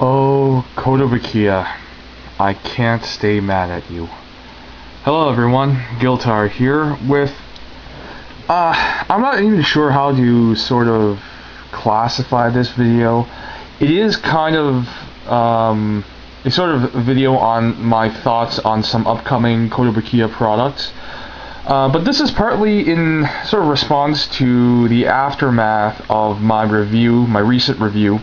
Oh, Kotobukiya, I can't stay mad at you. Hello everyone, Giltar here with, I'm not even sure how to sort of classify this video. It is kind of, a sort of video on my thoughts on some upcoming Kotobukiya products. But this is partly in sort of response to the aftermath of my recent review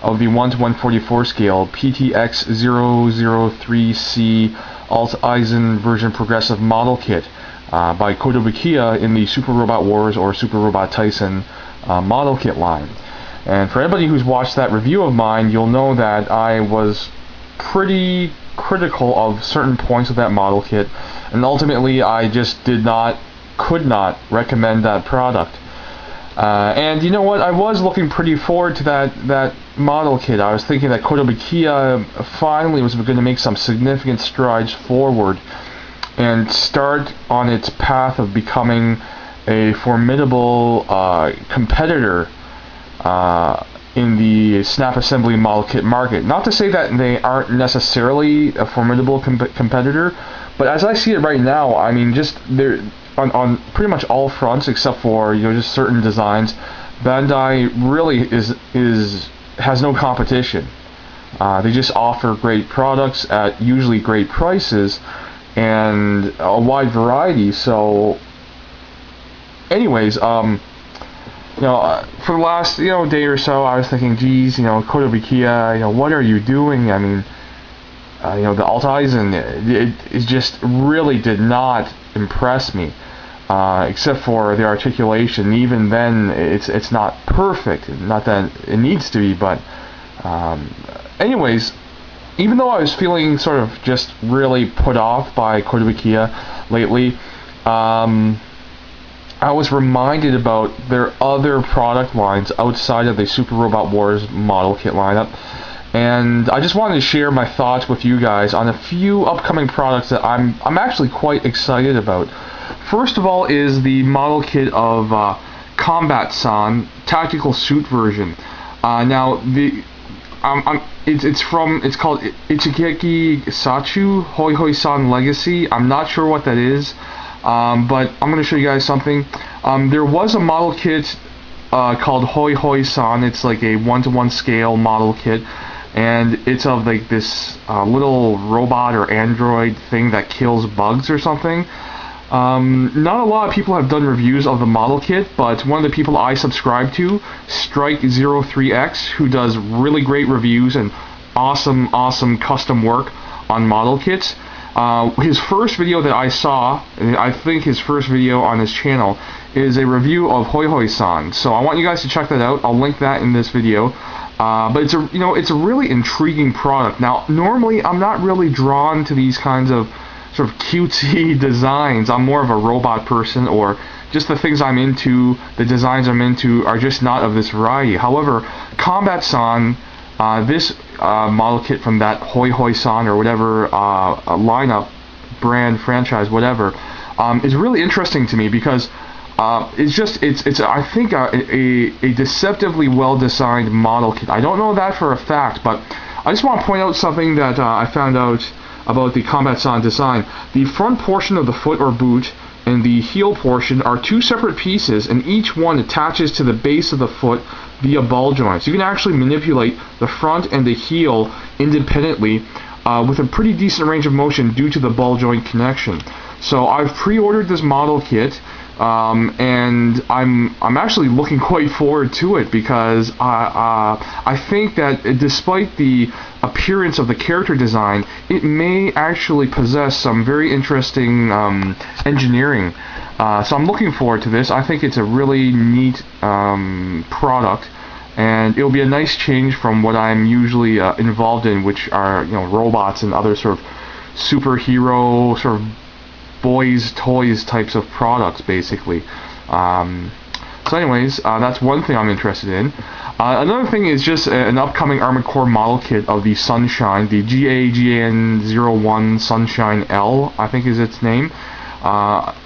of the 1 to 144 scale PTX003C Alt Eisen version progressive model kit by Kotobukiya in the Super Robot Wars or Super Robot Tyson model kit line. And for anybody who's watched that review of mine, you'll know that I was pretty critical of certain points of that model kit, and ultimately I just could not recommend that product. And you know what, I was looking pretty forward to that model kit. I was thinking that Kotobukiya finally was going to make some significant strides forward and start on its path of becoming a formidable competitor in the snap assembly model kit market. Not to say that they aren't necessarily a formidable competitor, but as I see it right now, I mean, just they're on pretty much all fronts except for, you know, just certain designs, Bandai really has no competition. They just offer great products at usually great prices and a wide variety. So anyways, for the last day or so, I was thinking, geez, Kotobukiya, what are you doing? I mean, the Alt Eisen, it just really did not impress me, except for the articulation. Even then, it's not perfect. Not that it needs to be, but anyways, even though I was feeling sort of just really put off by Kotobukiya lately, I was reminded about their other product lines outside of the Super Robot Wars model kit lineup, and I just wanted to share my thoughts with you guys on a few upcoming products that I'm actually quite excited about. First of all is the model kit of Kotobukiya San tactical suit version. Now it's called Ichigeki Sachu HoiHoi San Legacy. I'm not sure what that is. But I'm going to show you guys something. There was a model kit called HoiHoi San. It's like a 1-to-1 scale model kit, and it's of like this little robot or android thing that kills bugs or something. Not a lot of people have done reviews of the model kit, but one of the people I subscribe to, Strike03X, who does really great reviews and awesome custom work on model kits. His first video that I saw, and I think his first video on his channel, is a review of HoiHoi San. So I want you guys to check that out. I'll link that in this video. But it's a really intriguing product. Now, normally I'm not really drawn to these kinds of sort of cutesy designs. I'm more of a robot person, or just the things I'm into, the designs I'm into are just not of this variety. However, Kotobukiya San, this model kit from that HoiHoi San or whatever lineup, brand, franchise, whatever, is really interesting to me because it's I think a deceptively well designed model kit. I don't know that for a fact, but I just want to point out something that I found out about the Kotobukiya San design. The front portion of the foot or boot and the heel portion are two separate pieces, and each one attaches to the base of the foot via ball joints. You can actually manipulate the front and the heel independently with a pretty decent range of motion due to the ball joint connection. So I've pre-ordered this model kit, and I'm actually looking quite forward to it because I think that despite the appearance of the character design, it may actually possess some very interesting engineering. So I'm looking forward to this. I think it's a really neat product, and it'll be a nice change from what I'm usually involved in, which are robots and other sort of superhero sort of boys toys types of products, basically. So anyways, that's one thing I'm interested in. Another thing is just an upcoming Armored Core model kit of the Sunshine, the GAGN01 Sunshine L, I think is its name.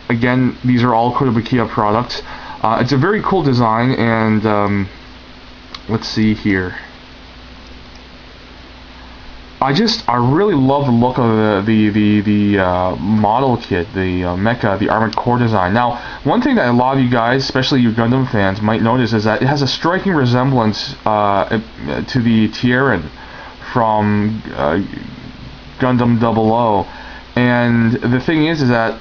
Again, these are all Kotobukiya products. It's a very cool design, and let's see here. I really love the look of the model kit, the mecha, the Armored Core design. Now, one thing that a lot of you guys, especially you Gundam fans, might notice is that it has a striking resemblance to the Tierin from Gundam 00. And the thing is that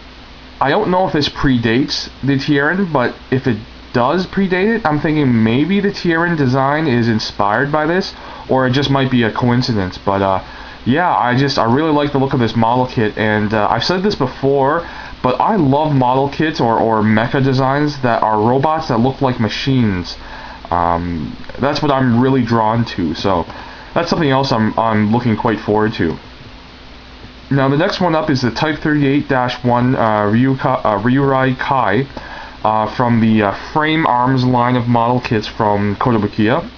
I don't know if this predates the Tierin, but if it does predate it, I'm thinking maybe the Tierin design is inspired by this, or it just might be a coincidence. But yeah, I really like the look of this model kit, and I've said this before, but I love model kits or mecha designs that are robots that look like machines. That's what I'm really drawn to, so that's something else I'm looking quite forward to. Now the next one up is the Type 38-1 Ryurai Kai from the Frame Arms line of model kits from Kotobukiya.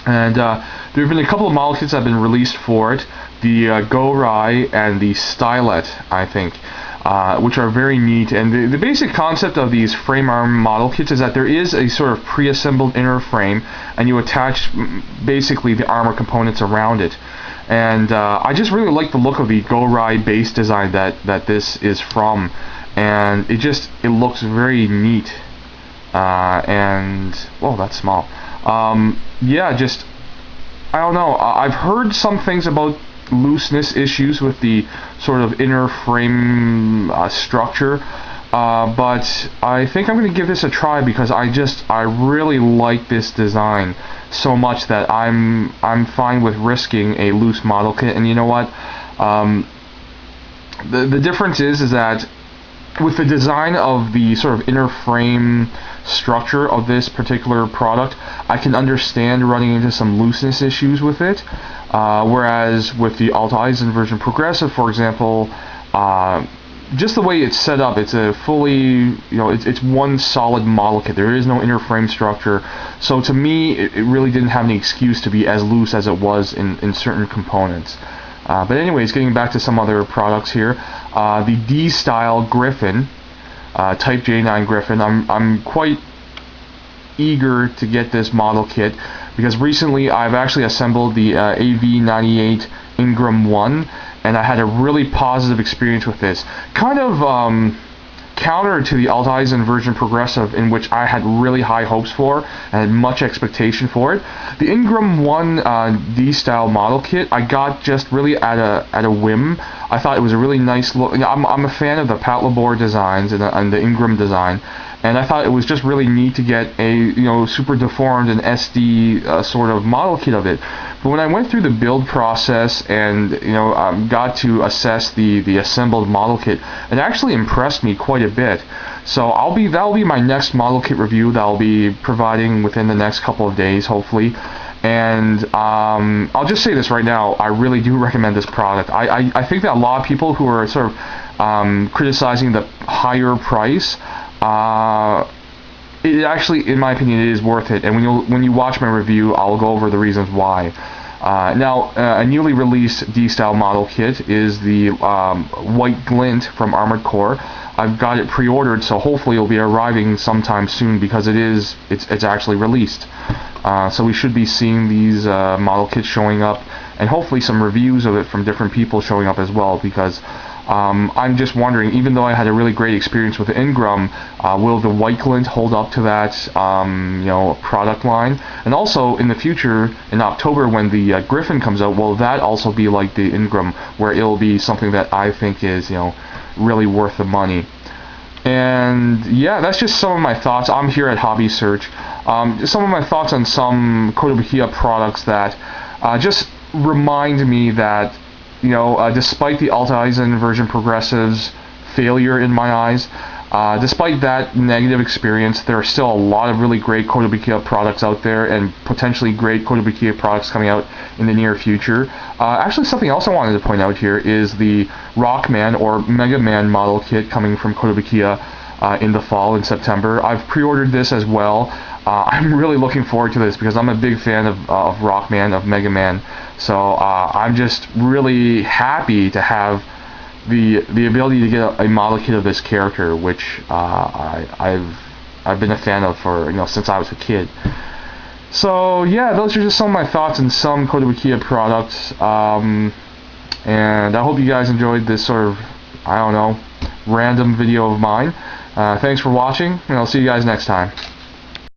And there have been a couple of model kits that have been released for it, the Go-Rai and the Stylet, I think, which are very neat. And the basic concept of these frame arm model kits is that there is a sort of pre-assembled inner frame, and you attach basically the armor components around it. And I just really like the look of the Go-Rai base design that this is from, and it looks very neat. And well, that's small. Yeah, I don't know. I've heard some things about looseness issues with the sort of inner frame structure, but I think I'm going to give this a try because I really like this design so much that I'm fine with risking a loose model kit. And you know what? The difference is that with the design of the sort of inner frame structure of this particular product, I can understand running into some looseness issues with it, whereas with the Alt Eisen version Progressive, for example, just the way it's set up, it's a fully, it's one solid model kit. There is no inner frame structure, so to me it really didn't have any excuse to be as loose as it was in certain components. But anyways, getting back to some other products here, the D-Style Griffin, Type J9 Griffin. I'm quite eager to get this model kit because recently I've actually assembled the AV98 Ingram 1, and I had a really positive experience with this. Kind of counter to the Alt Eisen version Progressive, in which I had really high hopes for and had much expectation for it. The Ingram 1 D-Style model kit I got just really at a whim. I thought it was a really nice look. I'm a fan of the Patlabor designs and the Ingram design, and I thought it was just really neat to get a super deformed and SD sort of model kit of it. But when I went through the build process and got to assess the assembled model kit, it actually impressed me quite a bit. So that'll be my next model kit review that I'll be providing within the next couple of days, hopefully. And I'll just say this right now, I really do recommend this product. I think that a lot of people who are sort of criticizing the higher price, it actually, in my opinion, it is worth it. And when you watch my review, I'll go over the reasons why. Now, a newly released D-Style model kit is the White Glint from Armored Core. I've got it pre-ordered, so hopefully it'll be arriving sometime soon because it's actually released. So we should be seeing these model kits showing up, and hopefully some reviews of it from different people showing up as well, because I'm just wondering, even though I had a really great experience with the Ingram, will the White Glint hold up to that product line? And also in the future, in October, when the Griffin comes out, will that also be like the Ingram, where it'll be something that I think is really worth the money? And yeah, that's just some of my thoughts. I'm here at Hobby Search. Some of my thoughts on some Kotobukiya products that just remind me that despite the Alt Eisen version Progressive's failure in my eyes, despite that negative experience, there are still a lot of really great Kotobukiya products out there, and potentially great Kotobukiya products coming out in the near future. Actually, something else I wanted to point out here is the Rockman or Mega Man model kit coming from Kotobukiya in the fall, in September. I've pre-ordered this as well. I'm really looking forward to this because I'm a big fan of Rockman, of Mega Man. So I'm just really happy to have the ability to get a model kit of this character, which I've been a fan of for since I was a kid. So yeah, those are just some of my thoughts on some Kotobukiya products, and I hope you guys enjoyed this sort of, I don't know, random video of mine. Thanks for watching, and I'll see you guys next time.